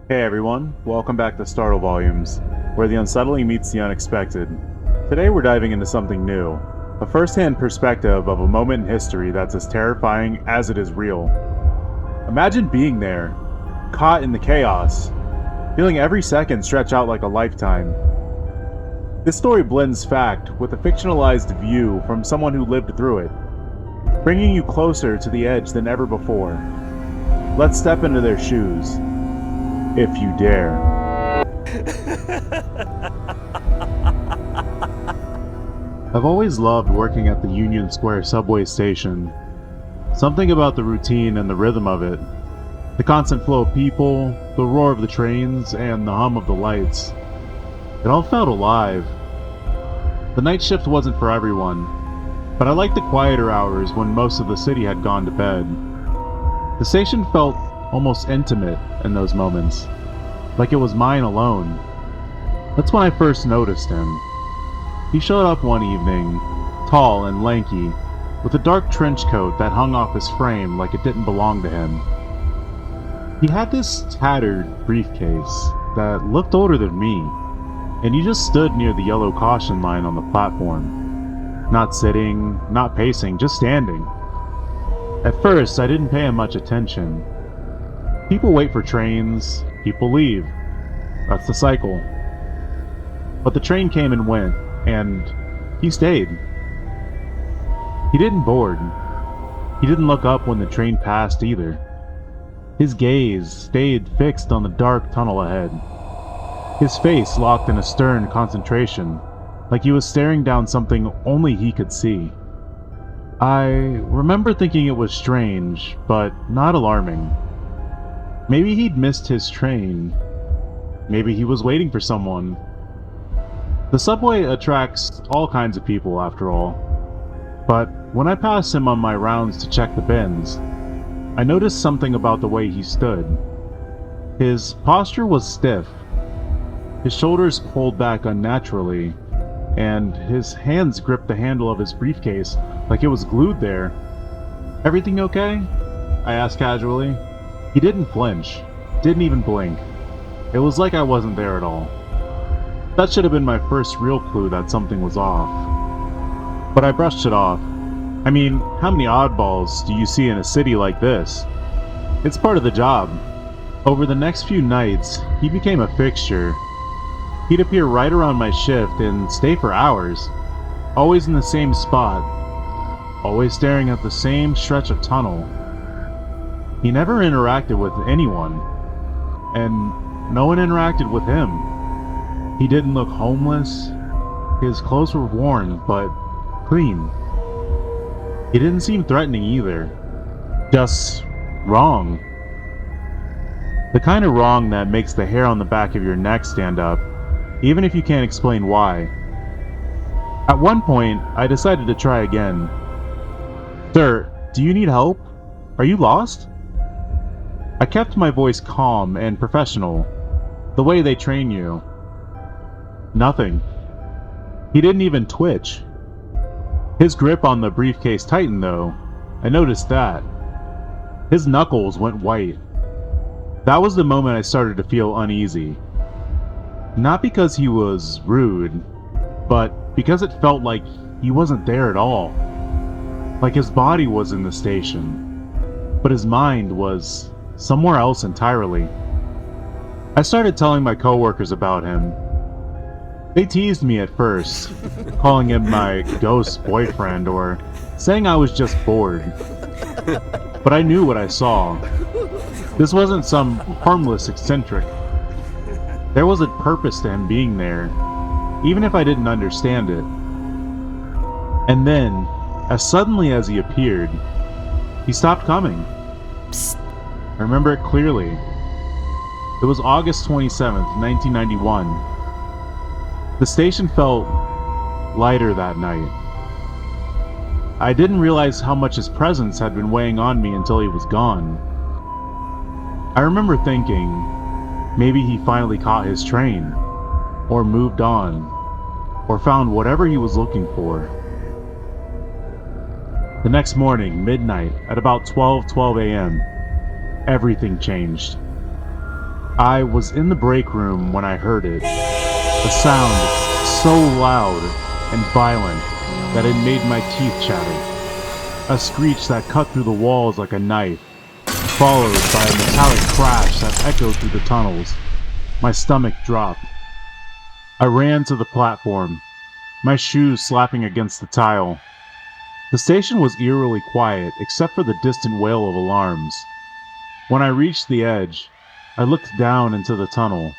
Hey everyone, welcome back to Startle Volumes, where the unsettling meets the unexpected. Today we're diving into something new, a first-hand perspective of a moment in history that's as terrifying as it is real. Imagine being there, caught in the chaos, feeling every second stretch out like a lifetime. This story blends fact with a fictionalized view from someone who lived through it, bringing you closer to the edge than ever before. Let's step into their shoes, if you dare. I've always loved working at the Union Square subway station. Something about the routine and the rhythm of it. The constant flow of people, the roar of the trains, and the hum of the lights. It all felt alive. The night shift wasn't for everyone, but I liked the quieter hours when most of the city had gone to bed. The station felt almost intimate in those moments, like it was mine alone. That's when I first noticed him. He showed up one evening, tall and lanky, with a dark trench coat that hung off his frame like it didn't belong to him. He had this tattered briefcase that looked older than me, and he just stood near the yellow caution line on the platform. Not sitting, not pacing, just standing. At first, I didn't pay him much attention. People wait for trains, people leave. That's the cycle. But the train came and went, and he stayed. He didn't board. He didn't look up when the train passed either. His gaze stayed fixed on the dark tunnel ahead. His face locked in a stern concentration, like he was staring down something only he could see. I remember thinking it was strange, but not alarming. Maybe he'd missed his train. Maybe he was waiting for someone. The subway attracts all kinds of people, after all. But when I passed him on my rounds to check the bins, I noticed something about the way he stood. His posture was stiff. His shoulders pulled back unnaturally, and his hands gripped the handle of his briefcase like it was glued there. "Everything okay?" I asked casually. He didn't flinch, didn't even blink. It was like I wasn't there at all. That should have been my first real clue that something was off. But I brushed it off. I mean, how many oddballs do you see in a city like this? It's part of the job. Over the next few nights, he became a fixture. He'd appear right around my shift and stay for hours, always in the same spot, always staring at the same stretch of tunnel. He never interacted with anyone, and no one interacted with him. He didn't look homeless. His clothes were worn, but clean. He didn't seem threatening either. Just wrong. The kind of wrong that makes the hair on the back of your neck stand up, even if you can't explain why. At one point, I decided to try again. "Sir, do you need help? Are you lost?" I kept my voice calm and professional, the way they train you. Nothing. He didn't even twitch. His grip on the briefcase tightened though. I noticed that. His knuckles went white. That was the moment I started to feel uneasy. Not because he was rude, but because it felt like he wasn't there at all. Like his body was in the station, but his mind was somewhere else entirely. I started telling my coworkers about him. They teased me at first, calling him my ghost boyfriend or saying I was just bored. But I knew what I saw. This wasn't some harmless eccentric. There was a purpose to him being there, even if I didn't understand it. And then, as suddenly as he appeared, he stopped coming. Psst. I remember it clearly. It was August 27th, 1991. The station felt lighter that night. I didn't realize how much his presence had been weighing on me until he was gone. I remember thinking, maybe he finally caught his train, or moved on, or found whatever he was looking for. The next morning, midnight, at about 12 a.m., everything changed. I was in the break room when I heard it. A sound so loud and violent that it made my teeth chatter. A screech that cut through the walls like a knife, followed by a metallic crash that echoed through the tunnels. My stomach dropped. I ran to the platform, my shoes slapping against the tile. The station was eerily quiet except for the distant wail of alarms. When I reached the edge, I looked down into the tunnel,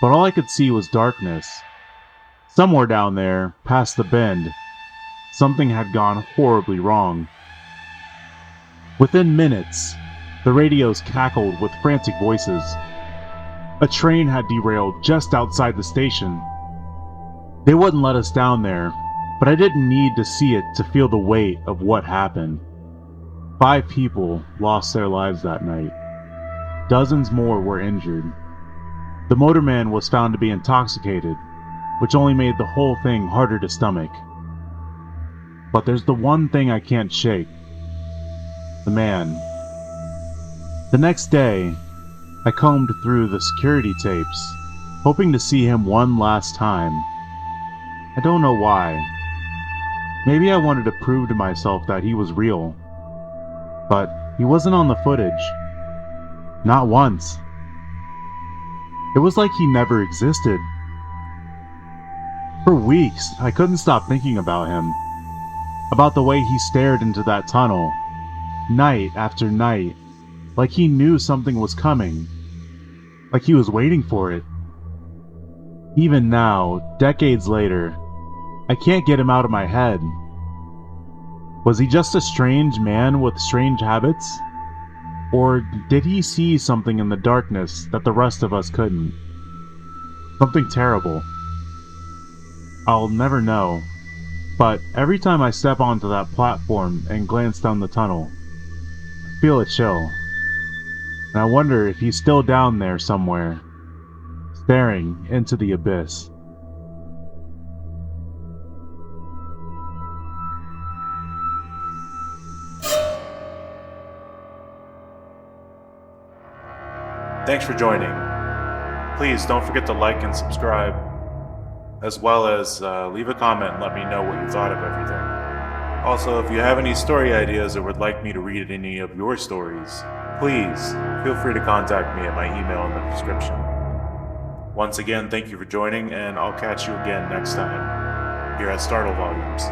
but all I could see was darkness. Somewhere down there, past the bend, something had gone horribly wrong. Within minutes, the radios cackled with frantic voices. A train had derailed just outside the station. They wouldn't let us down there, but I didn't need to see it to feel the weight of what happened. 5 people lost their lives that night. Dozens more were injured. The motorman was found to be intoxicated, which only made the whole thing harder to stomach. But there's the one thing I can't shake. The man. The next day, I combed through the security tapes, hoping to see him one last time. I don't know why. Maybe I wanted to prove to myself that he was real. But he wasn't on the footage. Not once. It was like he never existed. For weeks, I couldn't stop thinking about him. About the way he stared into that tunnel, night after night, like he knew something was coming. Like he was waiting for it. Even now, decades later, I can't get him out of my head. Was he just a strange man with strange habits? Or did he see something in the darkness that the rest of us couldn't? Something terrible. I'll never know, but every time I step onto that platform and glance down the tunnel, I feel a chill. And I wonder if he's still down there somewhere, staring into the abyss. Thanks for joining. Please don't forget to like and subscribe, as well as leave a comment and let me know what you thought of everything. Also, if you have any story ideas or would like me to read any of your stories, please feel free to contact me at my email in the description. Once again, thank you for joining, and I'll catch you again next time here at Startle Volumes.